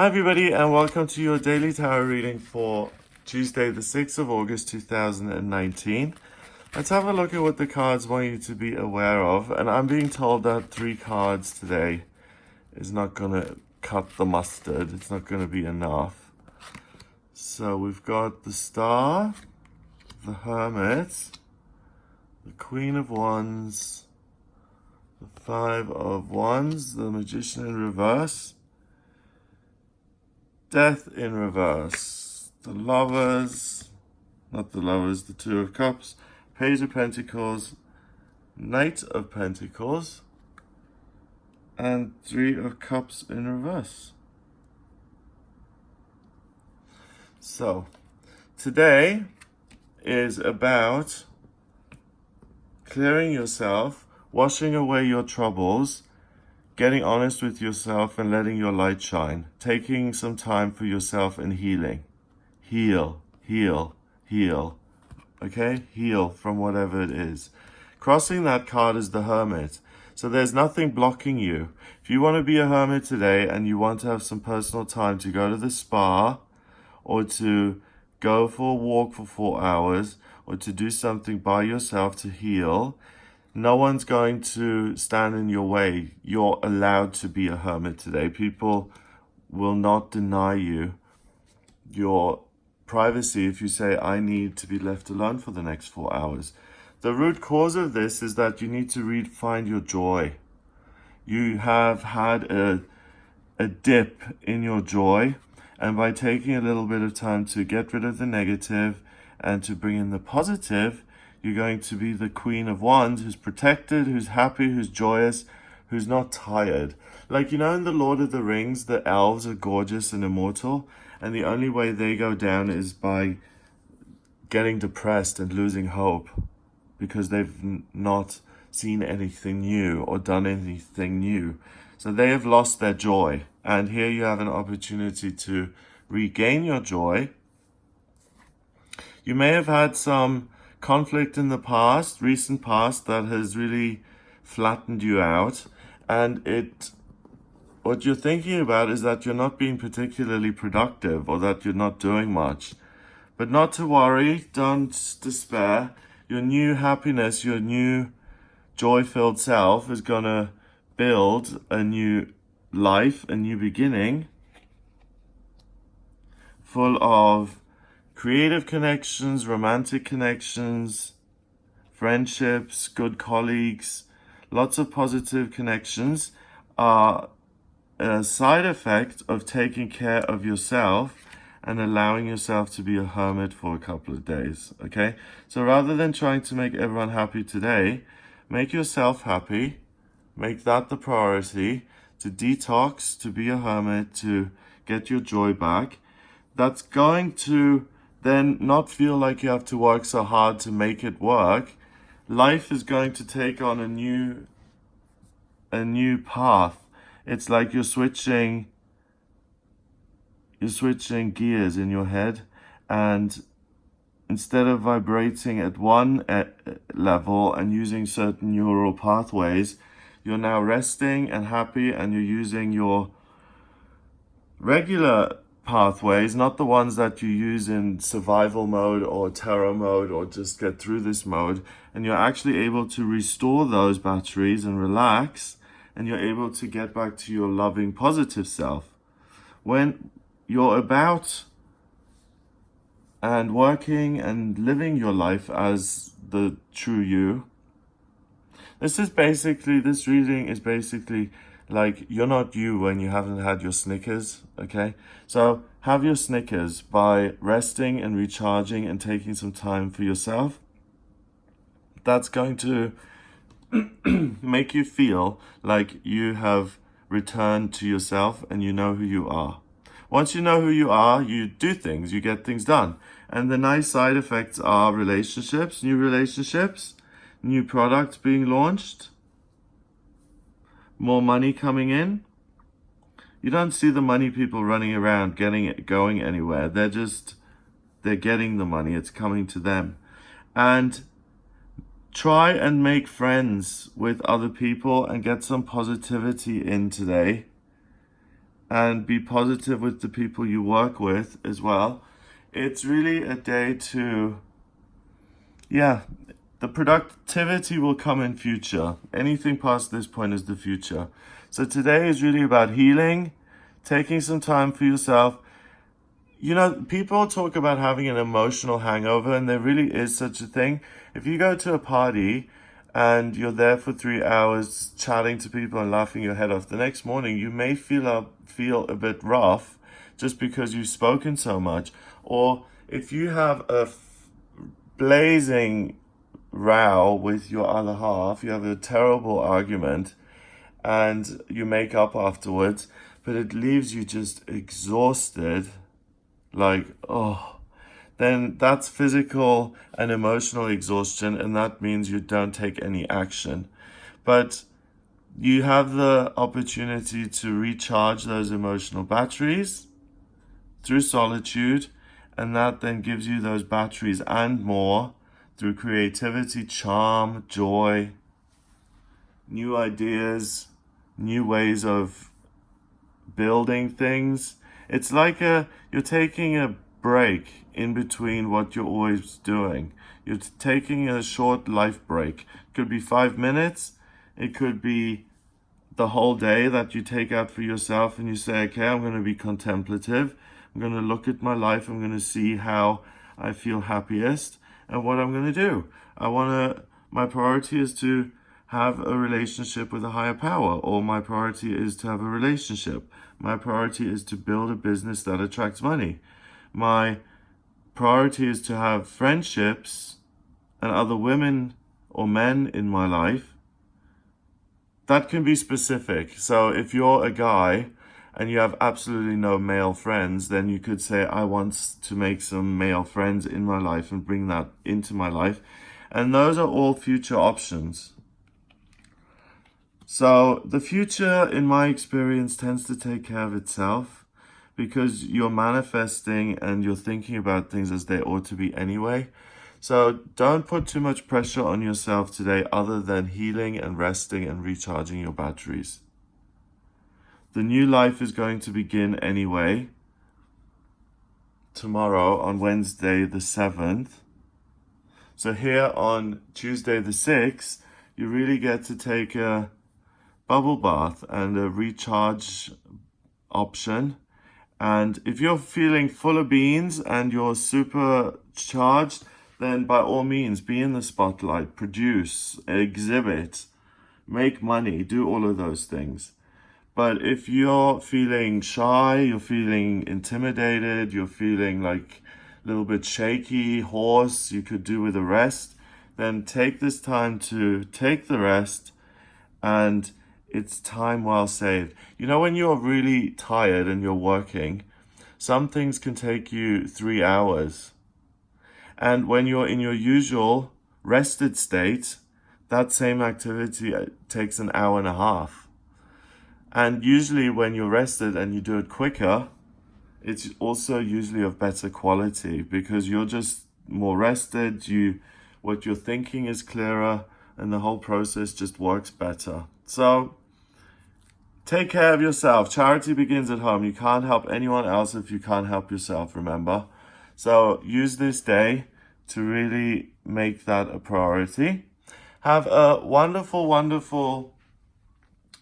Hi everybody and welcome to your daily tarot reading for Tuesday the 6th of August 2019. Let's have a look at what the cards want you to be aware of, and I'm being told that 3 cards today is not going to cut the mustard. It's not going to be enough. So we've got the Star, the Hermit, the Queen of Wands, the 5 of Wands, the Magician in reverse, Death in reverse, the Lovers, not the Lovers, the Two of Cups, Page of Pentacles, Knight of Pentacles, and 3 of Cups in reverse. So, today is about clearing yourself, washing away your troubles, getting honest with yourself and letting your light shine. Taking some time for yourself and healing. Heal, heal, heal. Okay? Heal from whatever it is. Crossing that card is the Hermit. So there's nothing blocking you. If you want to be a hermit today and you want to have some personal time to go to the spa or to go for a walk for 4 hours or to do something by yourself to heal, no one's going to stand in your way. You're allowed to be a hermit today. People will not deny you your privacy if you say, I need to be left alone for the next 4 hours. The root cause of this is that you need to find your joy. You have had a dip in your joy, and by taking a little bit of time to get rid of the negative and to bring in the positive, you're going to be the Queen of Wands, who's protected, who's happy, who's joyous, who's not tired. Like, you know, in the Lord of the Rings, the elves are gorgeous and immortal, and the only way they go down is by getting depressed and losing hope because they've not seen anything new or done anything new. So they have lost their joy. And here you have an opportunity to regain your joy. You may have had some conflict in the past, recent past, that has really flattened you out, and what you're thinking about is that you're not being particularly productive or that you're not doing much. But not to worry, don't despair. Your new happiness, your new joy-filled self is gonna build a new life, a new beginning, full of creative connections, romantic connections, friendships, good colleagues, lots of positive connections are a side effect of taking care of yourself and allowing yourself to be a hermit for a couple of days, okay? So rather than trying to make everyone happy today, make yourself happy, make that the priority, to detox, to be a hermit, to get your joy back. That's going to then not feel like you have to work so hard to make it work. Life is going to take on a new path. It's like you're switching gears in your head, and instead of vibrating at one level and using certain neural pathways, you're now resting and happy, and you're using your regular pathways, not the ones that you use in survival mode or terror mode or just get through this mode, and you're actually able to restore those batteries and relax, and you're able to get back to your loving positive self. When you're about and working and living your life as the true you, this reading is basically like, you're not you when you haven't had your Snickers, okay? So have your Snickers by resting and recharging and taking some time for yourself. That's going to make you feel like you have returned to yourself and you know who you are. Once you know who you are, you do things, you get things done. And the nice side effects are relationships, new products being launched, more money coming in. You don't see the money people running around going anywhere. They're getting the money. It's coming to them. And try and make friends with other people and get some positivity in today. and be positive with the people you work with as well. It's really a day to, the productivity will come in future. Anything past this point is the future. So today is really about healing, taking some time for yourself. You know, people talk about having an emotional hangover, and there really is such a thing. If you go to a party and you're there for 3 hours chatting to people and laughing your head off, the next morning you may feel a bit rough just because you've spoken so much. Or if you have a blazing row with your other half, you have a terrible argument, and you make up afterwards, but it leaves you just exhausted, like, then that's physical and emotional exhaustion, and that means you don't take any action. But you have the opportunity to recharge those emotional batteries through solitude, and that then gives you those batteries and more through creativity, charm, joy, new ideas, new ways of building things. It's like you're taking a break in between what you're always doing. You're taking a short life break. It could be 5 minutes. It could be the whole day that you take out for yourself, and you say, okay, I'm going to be contemplative. I'm going to look at my life. I'm going to see how I feel happiest and what I'm going to do. My priority is to have a relationship with a higher power, or my priority is to have a relationship. My priority is to build a business that attracts money. My priority is to have friendships and other women or men in my life. That can be specific. So if you're a guy and you have absolutely no male friends, then you could say, I want to make some male friends in my life and bring that into my life. And those are all future options. So the future, in my experience, tends to take care of itself, because you're manifesting and you're thinking about things as they ought to be anyway. So don't put too much pressure on yourself today other than healing and resting and recharging your batteries. The new life is going to begin anyway tomorrow on Wednesday the 7th. So here on Tuesday the 6th, you really get to take a bubble bath and a recharge option. And if you're feeling full of beans and you're super charged, then by all means, be in the spotlight, produce, exhibit, make money, do all of those things. But if you're feeling shy, you're feeling intimidated, you're feeling like a little bit shaky, hoarse, you could do with a rest, then take this time to take the rest, and it's time well saved. You know, when you're really tired and you're working, some things can take you 3 hours. And when you're in your usual rested state, that same activity takes an hour and a half. And usually when you're rested and you do it quicker, it's also usually of better quality, because you're just more rested, what you're thinking is clearer, and the whole process just works better. So take care of yourself. Charity begins at home. You can't help anyone else if you can't help yourself, remember? So use this day to really make that a priority. Have a wonderful, wonderful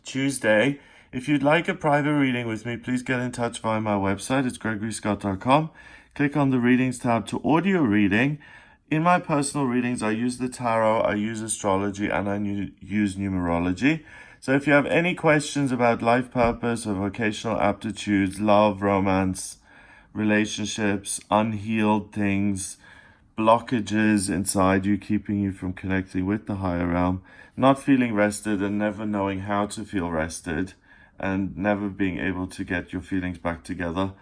Tuesday. If you'd like a private reading with me, please get in touch via my website. It's gregoryscott.com. Click on the readings tab to audio reading. In my personal readings, I use the tarot, I use astrology, and I use numerology. So if you have any questions about life purpose or vocational aptitudes, love, romance, relationships, unhealed things, blockages inside you keeping you from connecting with the higher realm, not feeling rested and never knowing how to feel rested, and never being able to get your feelings back together,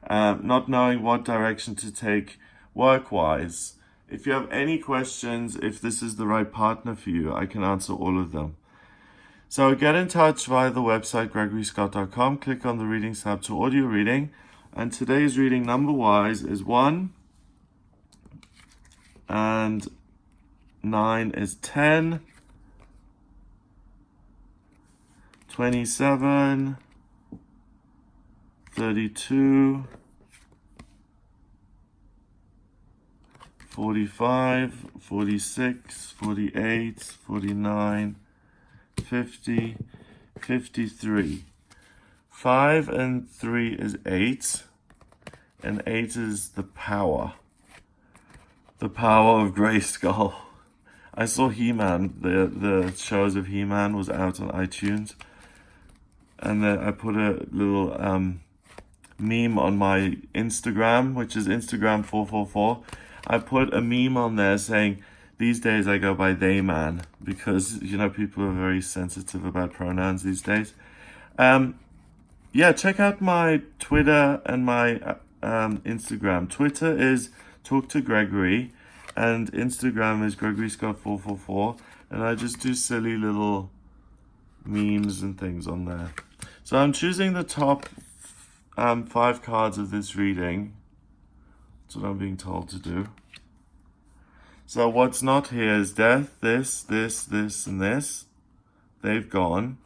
not knowing what direction to take work-wise. If you have any questions, if this is the right partner for you, I can answer all of them. So get in touch via the website gregoryscott.com. Click on the readings tab to audio reading. And today's reading number-wise is 1, and 9 is 10, 27, 32, 45, 46, 48, 49, 50, 53. 5 and 3 is 8, and 8 is the power. The power of Grayskull. I saw He-Man, the shows of He-Man was out on iTunes. And then I put a little meme on my Instagram, which is Instagram 444. I put a meme on there saying, these days I go by they man, because, you know, people are very sensitive about pronouns these days. Yeah, check out my Twitter and my Instagram. Twitter is Talk to Gregory, and Instagram is Gregory Scott 444, and I just do silly little memes and things on there. So I'm choosing the top 5 cards of this reading. That's what I'm being told to do. So what's not here is death, this, and this. They've gone.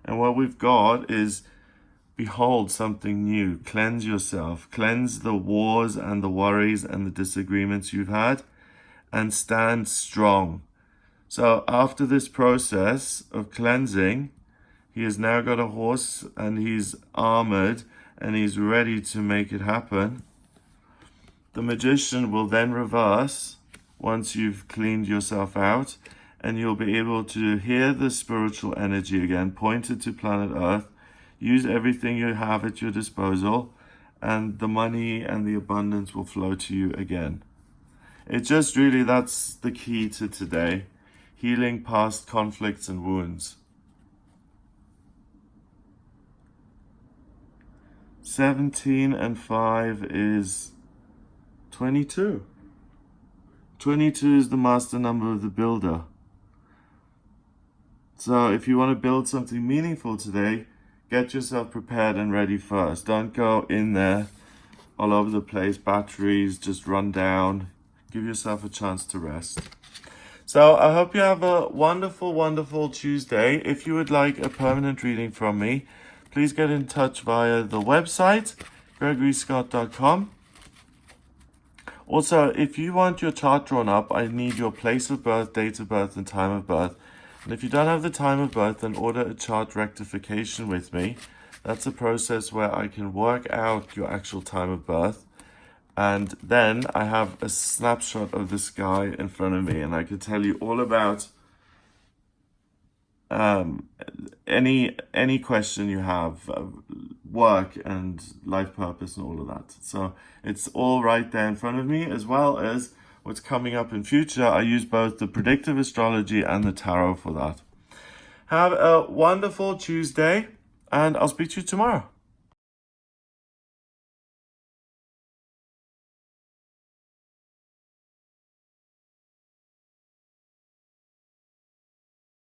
And what we've got is, behold something new. Cleanse yourself. Cleanse the wars and the worries and the disagreements you've had, and stand strong. So after this process of cleansing, he has now got a horse and he's armored and he's ready to make it happen. The magician will then reverse once you've cleaned yourself out, and you'll be able to hear the spiritual energy again, pointed to planet Earth. Use everything you have at your disposal, and the money and the abundance will flow to you again. It just really, that's the key to today. Healing past conflicts and wounds. 17 and 5 is 22. 22 is the master number of the builder. So if you want to build something meaningful today, get yourself prepared and ready first. Don't go in there all over the place, batteries just run down. Give yourself a chance to rest. So I hope you have a wonderful, wonderful Tuesday. If you would like a permanent reading from me, please get in touch via the website, gregoryscott.com. Also, if you want your chart drawn up, I need your place of birth, date of birth, and time of birth. And if you don't have the time of birth, then order a chart rectification with me. That's a process where I can work out your actual time of birth. And then I have a snapshot of the sky in front of me, and I can tell you all about any question you have, work and life purpose and all of that. So it's all right there in front of me, as well as what's coming up in future. I use both the predictive astrology and the tarot for that. Have a wonderful Tuesday, and I'll speak to you tomorrow.